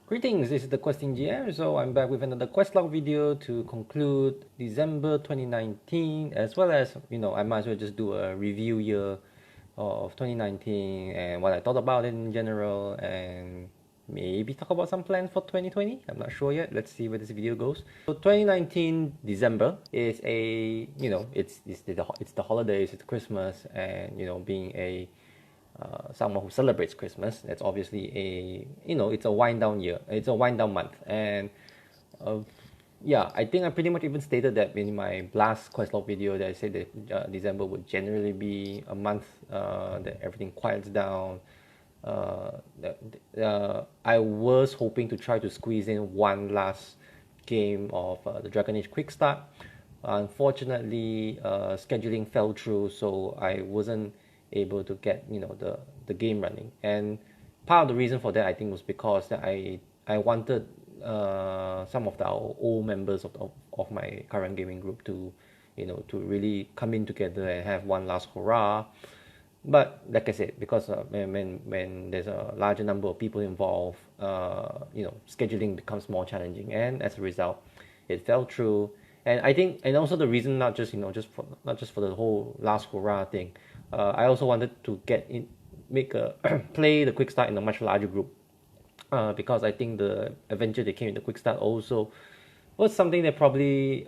Greetings, this is the Questing GM. So I'm back with another Questlog video to conclude December 2019, as well as, I might as well just do a review year of 2019 and what I thought about it in general, and maybe talk about some plans for 2020. I'm not sure yet. Let's see where this video goes. So 2019 December is it's the holidays, it's Christmas, and being someone who celebrates Christmas, that's obviously it's a wind down year. It's a wind down month, and uh, yeah, I think I pretty much even stated that in my last Questlog video that I said that December would generally be a month that everything quiets down. I was hoping to try to squeeze in one last game of the Dragon Age Quick Start. Unfortunately, scheduling fell through, so I wasn't able to get the game running. And part of the reason for that, I think, was because that I wanted some of the old members of my current gaming group to to really come in together and have one last hurrah. But like I said, because when there's a larger number of people involved, scheduling becomes more challenging, and as a result, it fell through. And I think, and also the reason, not just not just for the whole last hurrah thing, I also wanted to make a play the quick start in a much larger group, because I think the adventure that came in the quick start also was something that probably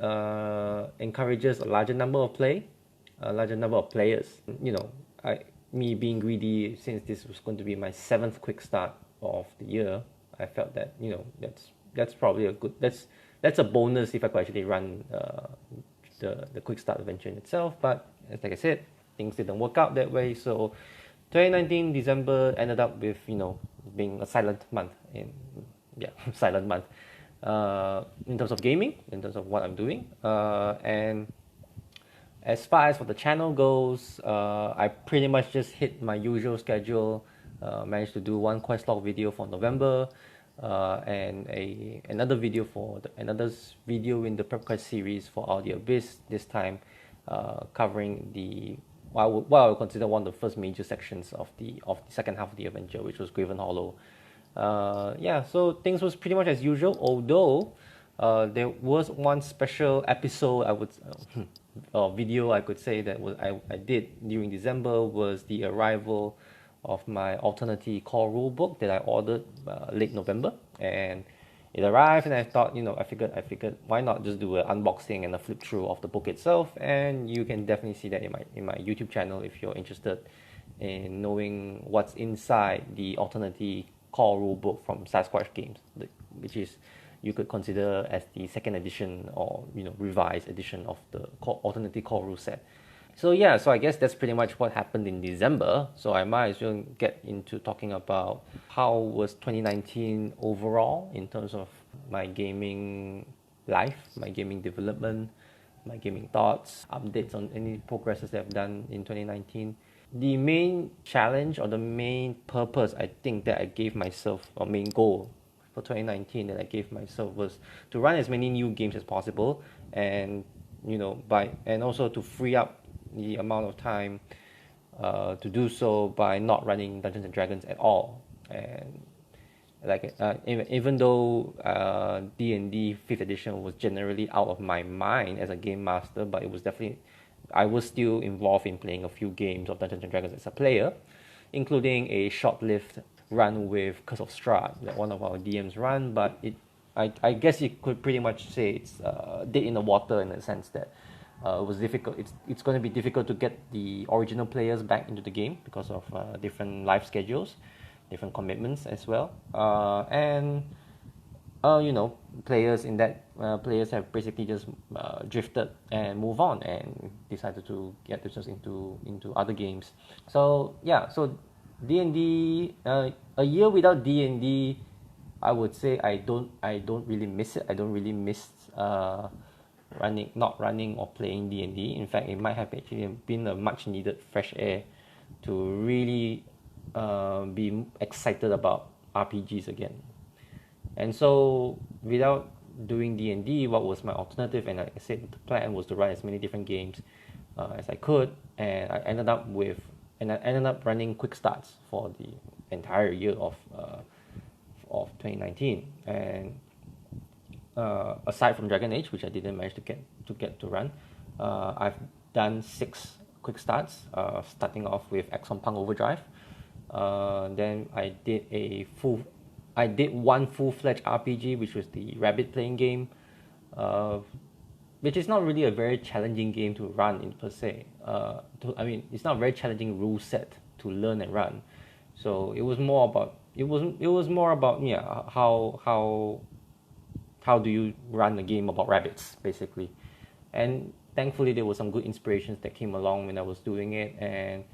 encourages a larger number of players. Me being greedy, since this was going to be my 7th quick start of the year, I felt that that's probably that's a bonus if I could actually run the quick start adventure in itself. But like I said, things didn't work out that way. So 2019 December ended up with being a silent month silent month in terms of gaming, in terms of what I'm doing, and as far as for the channel goes, I pretty much just hit my usual schedule. Managed to do one Questlog video for November, and another video another video in the Prep Quest series for Out the Abyss, this time covering what I would consider one of the first major sections of the second half of the adventure, which was Graven Hollow. So things was pretty much as usual, although there was one special episode video I could say that I did during December, was the arrival of my Alternity core rulebook that I ordered late November, and it arrived, and I thought, I figured why not just do an unboxing and a flip through of the book itself. And you can definitely see that in my YouTube channel if you're interested in knowing what's inside the Alternity core rulebook from Sasquatch Games, which is, you could consider as the second edition, or revised edition of the Alternity core rule set. So I guess that's pretty much what happened in December. So I might as well get into talking about how was 2019 overall in terms of my gaming life, my gaming development, my gaming thoughts, updates on any progresses that I've done in 2019. The main challenge, or the main purpose, I think, that I gave myself, or main goal for 2019 that I gave myself, was to run as many new games as possible, and and also to free up the amount of time to do so by not running Dungeons and Dragons at all. And even though D&D 5th edition was generally out of my mind as a game master, but it was definitely, I was still involved in playing a few games of Dungeons and Dragons as a player, including a short-lived run with Curse of Strahd that one of our DMs ran. But I guess you could pretty much say it's dead in the water, in the sense that it was difficult. It's going to be difficult to get the original players back into the game because of different life schedules, different commitments as well, and players have basically just drifted and move on and decided to get themselves into other games. So D&D, a year without D&D, I would say I don't really miss it. I don't really miss not running or playing D&D. In fact, it might have actually been a much needed fresh air to really be excited about RPGs again. And so without doing D&D, what was my alternative? And like I said, the plan was to run as many different games as I could, and I ended up running quick starts for the entire year of of 2019. And aside from Dragon Age, which I didn't manage to get to run, I've done 6 quick starts, starting off with Axon Punk Overdrive. Then I did one full-fledged RPG, which was the Rabbit playing game, which is not really a very challenging game to run in per se. It's not a very challenging rule set to learn and run. So it was more about how do you run a game about rabbits, basically. And thankfully there were some good inspirations that came along when I was doing it, and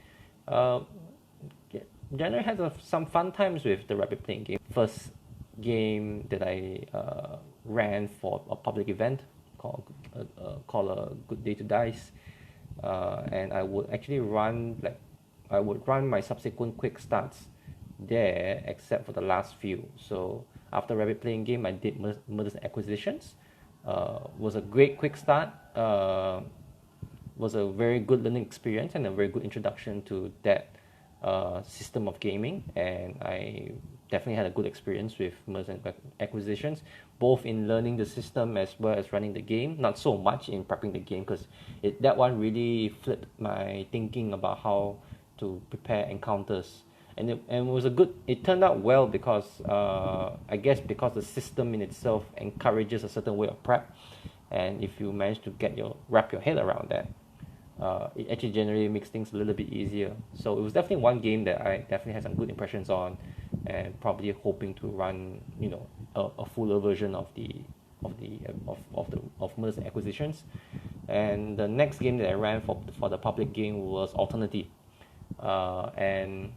generally had some fun times with the Rabbit playing game. First game that I ran for a public event called A Good Day to Dice, and I would actually run my subsequent quick starts there, except for the last few. So after Rabbit playing game, I did Murders and Acquisitions. Was a great quick start. Was a very good learning experience and a very good introduction to that system of gaming, and I definitely had a good experience with Murders and Acquisitions, both in learning the system as well as running the game. Not so much in prepping the game, because that one really flipped my thinking about how to prepare encounters. And it turned out well because I guess because the system in itself encourages a certain way of prep, and if you manage to wrap your head around that, it actually generally makes things a little bit easier. So it was definitely one game that I definitely had some good impressions on, and probably hoping to run a fuller version of Murders and Acquisitions. And the next game that I ran for the public game was Alternity, and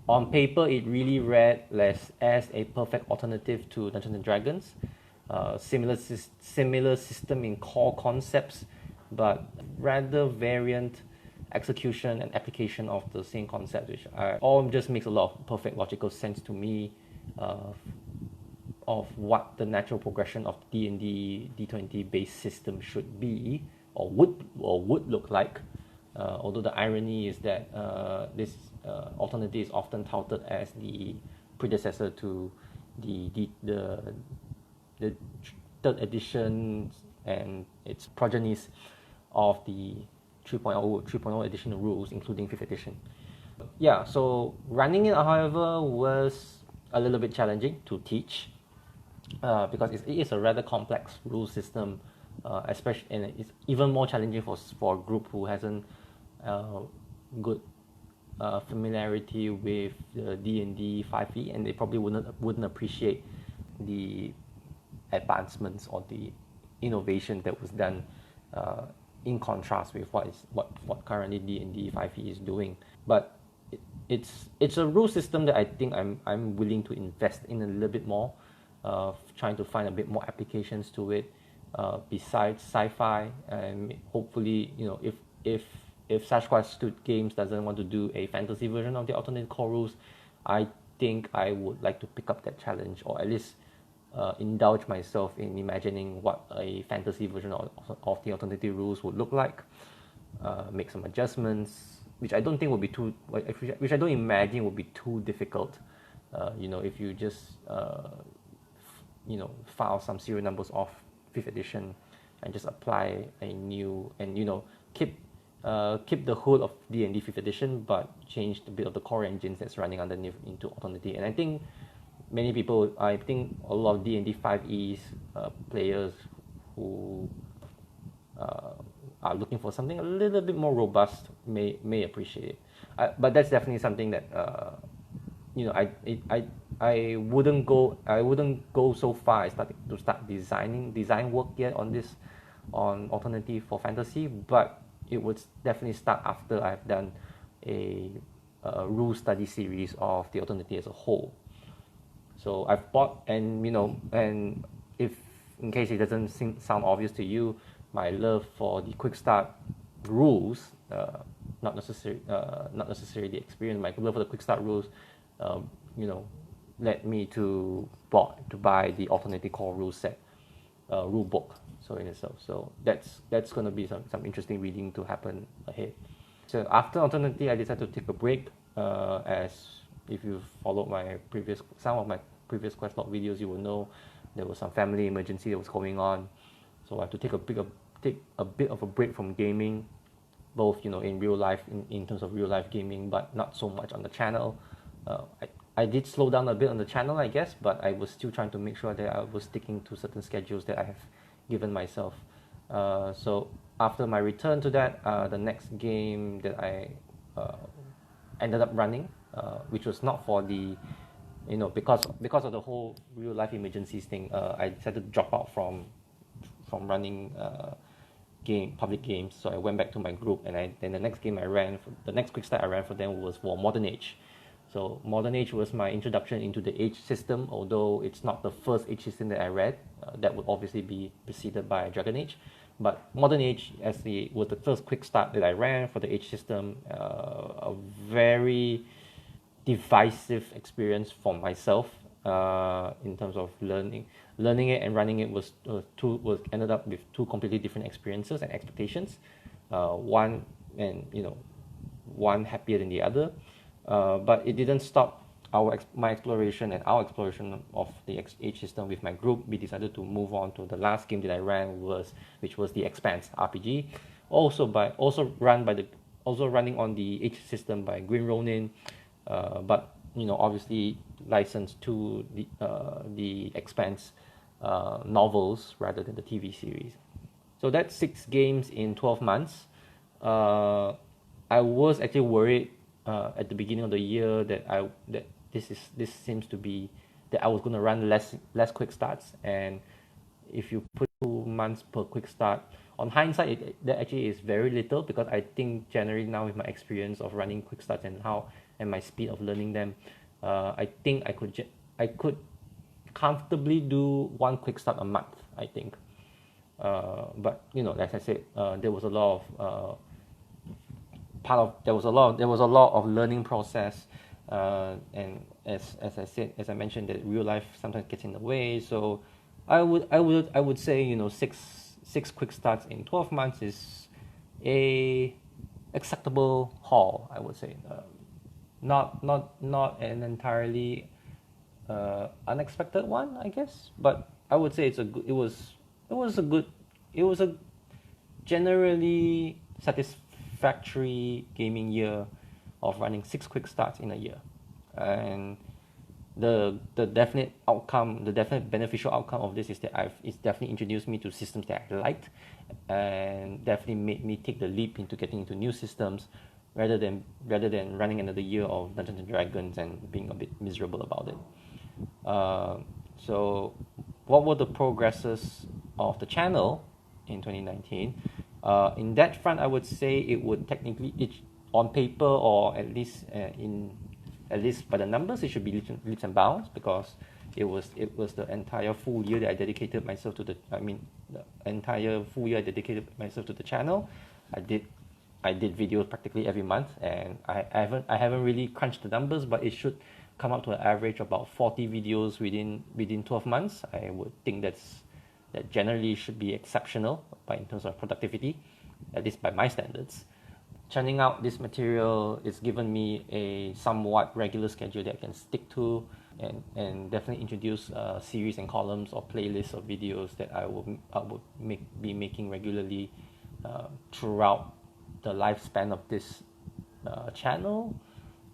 on paper it really read as a perfect alternative to Dungeons and Dragons. Similar system in core concepts, but rather variant execution and application of the same concept, which all just makes a lot of perfect logical sense to me, of what the natural progression of D&D D20 based system should be or would look like. Although the irony is that this Alternity is often touted as the predecessor to the third edition and its progenies of the 3.0 edition rules, including 5th edition. Yeah, so running it, however, was a little bit challenging to teach, because it is a rather complex rule system, especially, and it's even more challenging for a group who hasn't good familiarity with the D&D 5e, and they probably wouldn't appreciate the advancements or the innovation that was done, in contrast with what currently D&D 5e is doing. But it's a rule system that I think I'm willing to invest in a little bit more, trying to find a bit more applications to it, besides sci-fi, and hopefully, if Sasquatch Games doesn't want to do a fantasy version of the alternate core rules, I think I would like to pick up that challenge, or at least indulge myself in imagining what a fantasy version of the alternative rules would look like. Make some adjustments, which I don't think would be which I don't imagine would be too difficult. If you just file some serial numbers off 5th edition and just apply a new, and keep the whole of D&D 5th edition, but change a bit of the core engines that's running underneath into Alternity. And I think a lot of D&D 5e's players who are looking for something a little bit more robust may appreciate it. But that's definitely something that I wouldn't go so far as to start design work yet on Alternative for fantasy, but it would definitely start after I've done a rule study series of the Alternative as a whole. So I've bought, and if in case it doesn't sound obvious to you, my love for the quick start rules, not necessarily the experience, my love for the quick start rules, led me to buy the Alternative core rule set, rule book. So in itself, so that's going to be some interesting reading to happen ahead. So after Alternative, I decided to take a break, as if you've followed some of my previous quest log videos, you will know there was some family emergency that was going on, so I had to take a bit of a break from gaming, both in real life, in terms of real life gaming, but not so much on the channel. I did slow down a bit on the channel, I guess, but I was still trying to make sure that I was sticking to certain schedules that I have given myself. So after my return to that, the next game that I ended up running, which was not for the, because of the whole real life emergencies thing, I decided to drop out from running public games. So I went back to my group, and then the next game I ran, the next quick start I ran for them was for Modern Age. So Modern Age was my introduction into the Age system, although it's not the first Age system that I read. That would obviously be preceded by Dragon Age. But Modern Age was the first quick start that I ran for the Age system. A very divisive experience for myself in terms of learning it and running it was ended up with two completely different experiences and expectations. One happier than the other. But it didn't stop my exploration and our exploration of the Age system with my group. We decided to move on to the last game that I ran, which was the Expanse RPG, also running on the Age system by Green Ronin, but obviously licensed to the Expanse novels rather than the TV series. So that's 6 games in 12 months. I was actually worried at the beginning of the year that this seems to be that I was going to run less quick starts, and if you put 2 months per quick start, on hindsight that actually is very little, because I think generally now with my experience of running quick starts and my speed of learning them, I think I could comfortably do 1 quick start a month, I think. But like I said, there was a lot of learning process, and as I mentioned, that real life sometimes gets in the way. So I would say 6 quick starts in 12 months is a acceptable haul, I would say. Not an entirely unexpected one, I guess, but I would say it was a generally satisfactory gaming year of running 6 quick starts in a year. And the definite beneficial outcome of this is that it's definitely introduced me to systems that I liked, and definitely made me take the leap into getting into new systems rather than running another year of Dungeons and Dragons and being a bit miserable about it. So what were the progresses of the channel in 2019? In that front, I would say it would technically, on paper, or at least by the numbers, it should be leaps and bounds, because it was the entire full year that I dedicated myself to the channel. I did videos practically every month, and I haven't really crunched the numbers, but it should come up to an average of about 40 videos within 12 months. I would think that generally should be exceptional in terms of productivity, at least by my standards. Churning out this material is given me a somewhat regular schedule that I can stick to, and definitely introduce series and columns or playlists of videos that I would be making regularly throughout the lifespan of this channel,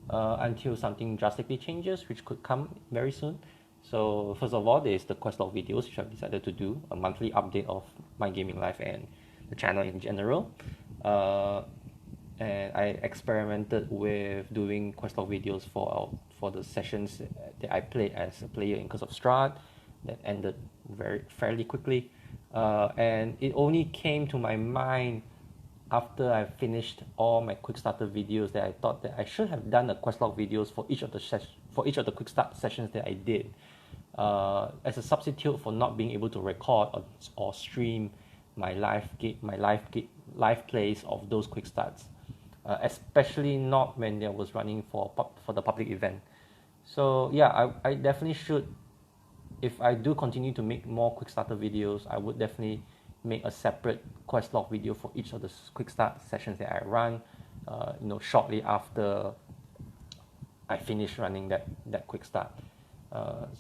until something drastically changes, which could come very soon. So first of all, there's the Questlog videos, which I've decided to do a monthly update of my gaming life and the channel in general. And I experimented with doing Questlog videos for the sessions that I played as a player in Curse of Strahd, that ended fairly quickly. And it only came to my mind after I finished all my quick starter videos that I thought that I should have done the Questlog videos for each of the quick start sessions that I did, as a substitute for not being able to record or stream my live plays of those quick starts, especially not when there was running for the public event. So yeah, I definitely should. If I do continue to make more quick starter videos, I would definitely make a separate Questlog video for each of the quick start sessions that I run, shortly after I finish running that quick start.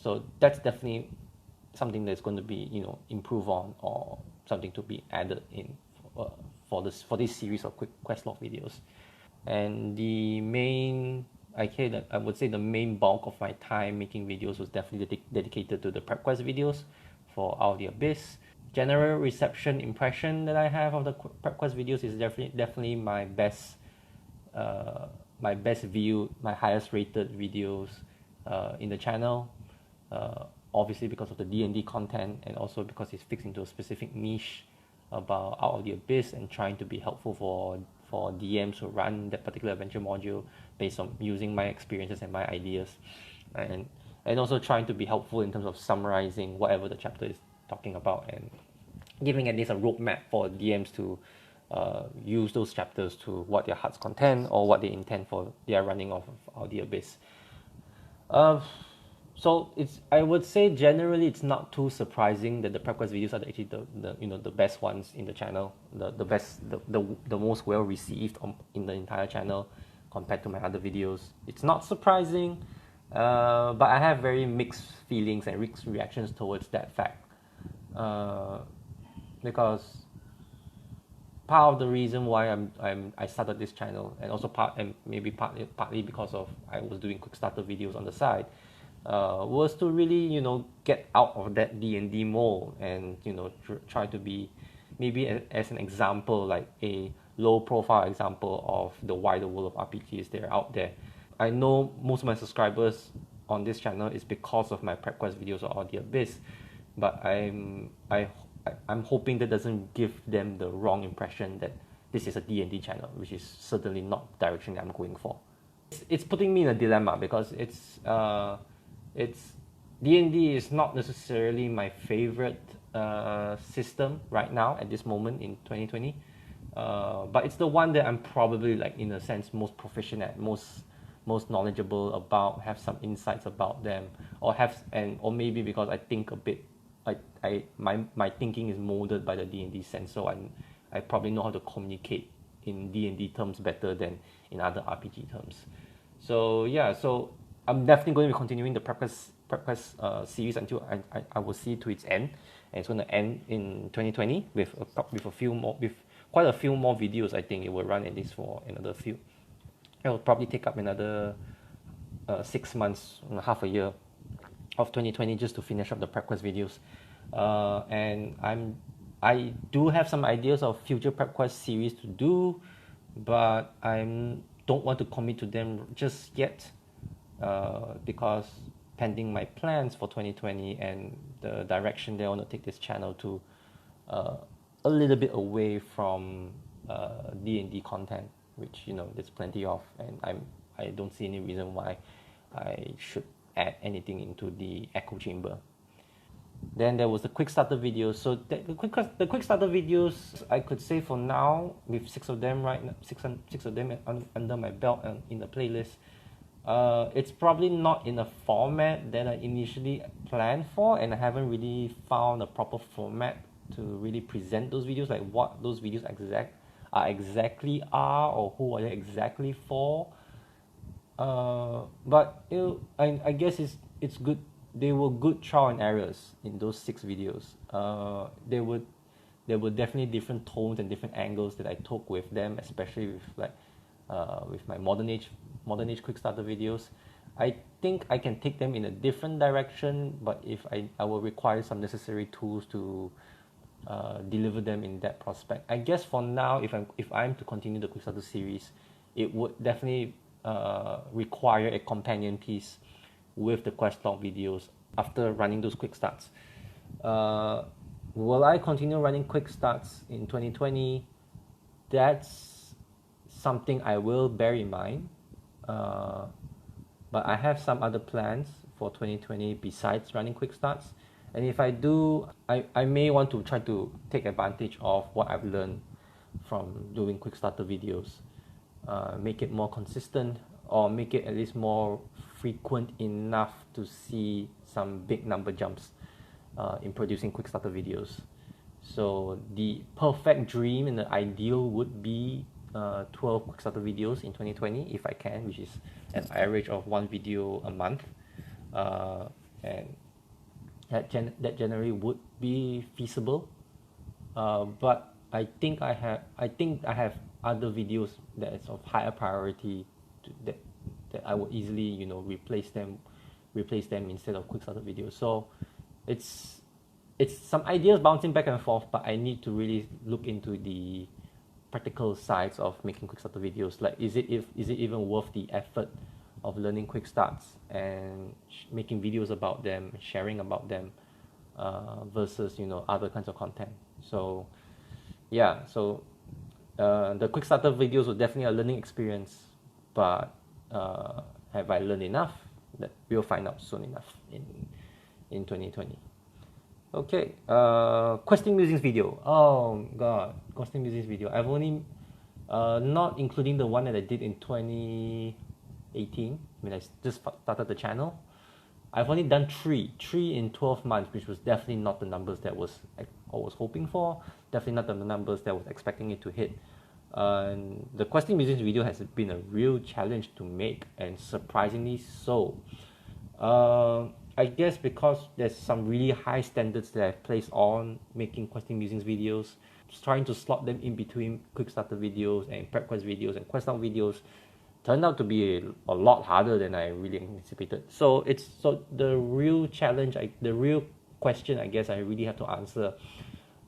So that's definitely something that's going to be improved on, or something to be added in for this series of quick quest log videos. And the main I would say the main bulk of my time making videos was definitely dedicated to the prep quest videos for Out of the Abyss. General reception impression that I have of the prep quest videos is definitely uh, my best view, my highest rated videos in the channel. Obviously because of the D&D content, and also because it's fixed into a specific niche about Out of the Abyss, and trying to be helpful for DMs who run that particular adventure module based on using my experiences and my ideas, and also trying to be helpful in terms of summarizing whatever the chapter is talking about, and giving at least a roadmap for DMs to use those chapters to what their heart's content, or what they intend for their running of Out of the Abyss. Uh, so I would say generally it's not too surprising that the prep quest videos are actually the best ones in the channel, the best, the most well received in the entire channel compared to my other videos. It's not surprising, but I have very mixed feelings and mixed reactions towards that fact, because part of the reason why I started this channel, and also partly because of I was doing quick starter videos on the side, was to really get out of that D&D mold, and try to be maybe as an example, like a low profile example of the wider world of RPGs that are out there. I know most of my subscribers on this channel is because of my prep quest videos or the Abyss, but I'm hoping that doesn't give them the wrong impression that this is a D&D channel, which is certainly not the direction that I'm going for. It's putting me in a dilemma, because it's D&D is not necessarily my favorite system right now at this moment in 2020, but it's the one that I'm probably, like, in a sense, most proficient at, most knowledgeable about, have some insights about them, or maybe because I think a bit, my thinking is molded by the D&D sense, so I probably know how to communicate in D&D terms better than in other RPG terms. So yeah, so I'm definitely going to be continuing the prep quest series until I will see to its end, and it's going to end in 2020 with quite a few more videos. I think it will run at least for another few. It will probably take up another 6 months, half a year of 2020 just to finish up the prep quest videos, and I do have some ideas of future prep quest series to do, but I don't want to commit to them just yet, because pending my plans for 2020 and the direction they want to take this channel to, a little bit away from D&D content, which there's plenty of, and I don't see any reason why I should add anything into the echo chamber. Then there was the quick starter videos. So the quick starter videos, I could say for now, with 6 of them six of them under my belt and in the playlist, it's probably not in a format that I initially planned for, and I haven't really found a proper format to really present those videos, like what those videos exactly are, or who are they exactly for. But I guess it's good. They were good trial and errors in those 6 videos. There were definitely different tones and different angles that I took with them, especially with my modern age quick starter videos. I think I can take them in a different direction, but if I will require some necessary tools to deliver them in that prospect. I guess for now, if I'm to continue the quick starter series, it would definitely require a companion piece with the quest log videos after running those quick starts. Will I continue running quick starts in 2020? That's something I will bear in mind. But I have some other plans for 2020 besides running quick starts. And if I do, I may want to try to take advantage of what I've learned from doing quick starter videos, make it more consistent, or make it at least more frequent enough to see some big number jumps in producing quick starter videos. So the perfect dream and the ideal would be 12 Quickstarter videos in 2020 if I can, which is an average of one video a month, and that generally would be feasible. But I think I have other videos that is of higher priority that I would easily replace them instead of Quickstarter videos. So it's some ideas bouncing back and forth, but I need to really look into the practical sides of making quick starter videos. Like, is it even worth the effort of learning quick starts and making videos about them, sharing about them, versus other kinds of content. So yeah, so the quick starter videos were definitely a learning experience, but have I learned enough? That we'll find out soon enough in 2020. Okay, questing musings video. Oh god, questing musings video. I've only, not including the one that I did in 2018 when I just started the channel. I've only done three in 12 months, which was definitely not the numbers that I was hoping for. Definitely not the numbers that I was expecting it to hit. The questing musings video has been a real challenge to make, and surprisingly so. I guess because there's some really high standards that I've placed on making questing musings videos, trying to slot them in between quick starter videos and prep quest videos and quest out videos turned out to be a lot harder than I really anticipated. So the real challenge, the real question I guess I really have to answer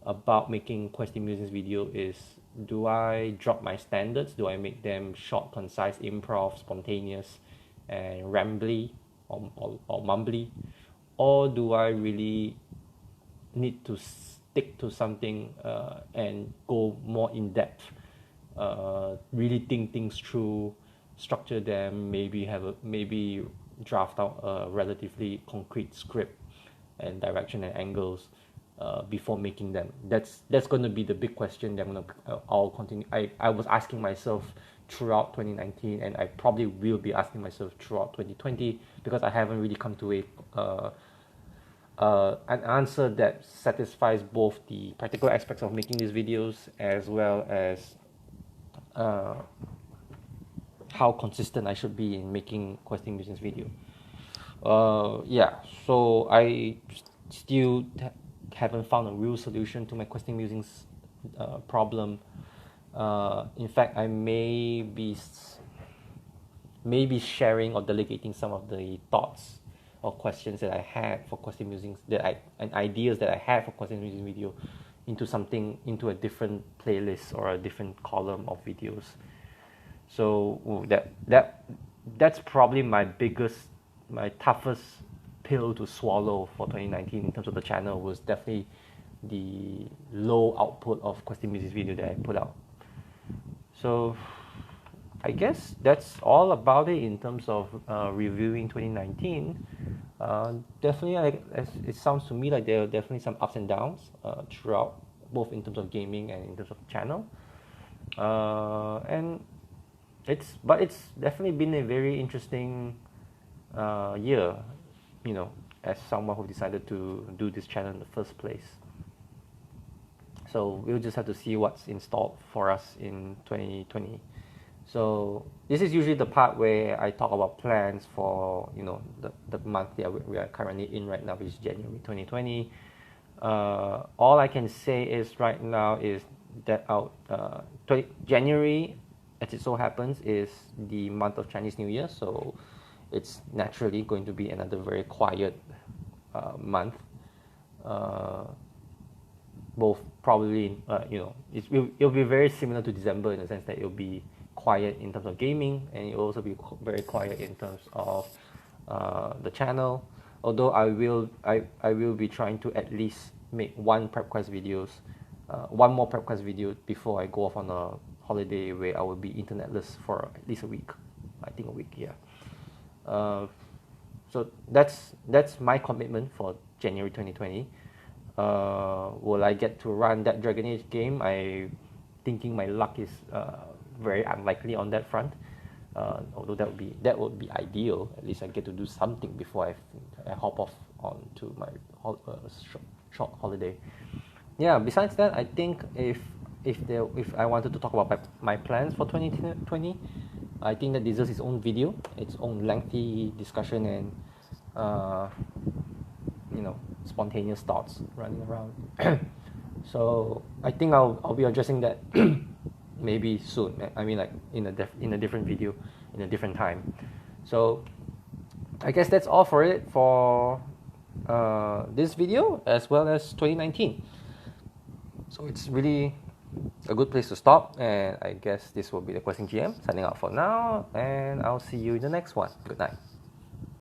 about making questing musings video is, do I drop my standards? Do I make them short, concise, improv, spontaneous, and rambly or mumbly? Or do I really need to stick to something and go more in depth, really think things through, structure them, maybe draft out a relatively concrete script and direction and angles before making them? That's going to be the big question that I'll continue. I was asking myself throughout 2019, and I probably will be asking myself throughout 2020, because I haven't really come to an answer that satisfies both the practical aspects of making these videos as well as how consistent I should be in making questing musings video. Yeah, so I still haven't found a real solution to my questing musings problem. In fact, I may be sharing or delegating some of the thoughts or questions that I had for questing musings and ideas that I had for questing musings video into a different playlist or a different column of videos. So that's probably my toughest pill to swallow for 2019 in terms of the channel, was definitely the low output of questing musings video that I put out. So I guess that's all about it in terms of reviewing 2019. Definitely, it sounds to me like there are definitely some ups and downs throughout, both in terms of gaming and in terms of channel. And it's definitely been a very interesting year, as someone who decided to do this channel in the first place. So we'll just have to see what's installed for us in 2020. So this is usually the part where I talk about plans for the month that we are currently in right now, which is January 2020. All I can say is right now is that January, as it so happens, is the month of Chinese New Year, so it's naturally going to be another very quiet month. Both probably, it'll be very similar to December in the sense that it'll be quiet in terms of gaming, and it'll also be very quiet in terms of the channel. Although I will be trying to at least make one prep quest more prep quest video before I go off on a holiday where I will be internetless for at least a week. I think a week, yeah. So that's my commitment for January 2020. Will I get to run that Dragon Age game? I thinking my luck is very unlikely on that front. Although that would be ideal. At least I get to do something before I hop off onto my short holiday. Yeah. Besides that, I think if if I wanted to talk about my plans for 2020, I think that deserves its own video, its own lengthy discussion and spontaneous thoughts running around. So I think I'll be addressing that maybe soon. I mean, like in a different video, in a different time. So I guess that's all for it for this video as well as 2019. So it's really a good place to stop, and I guess this will be the Questing GM signing out for now, and I'll see you in the next one. Good night.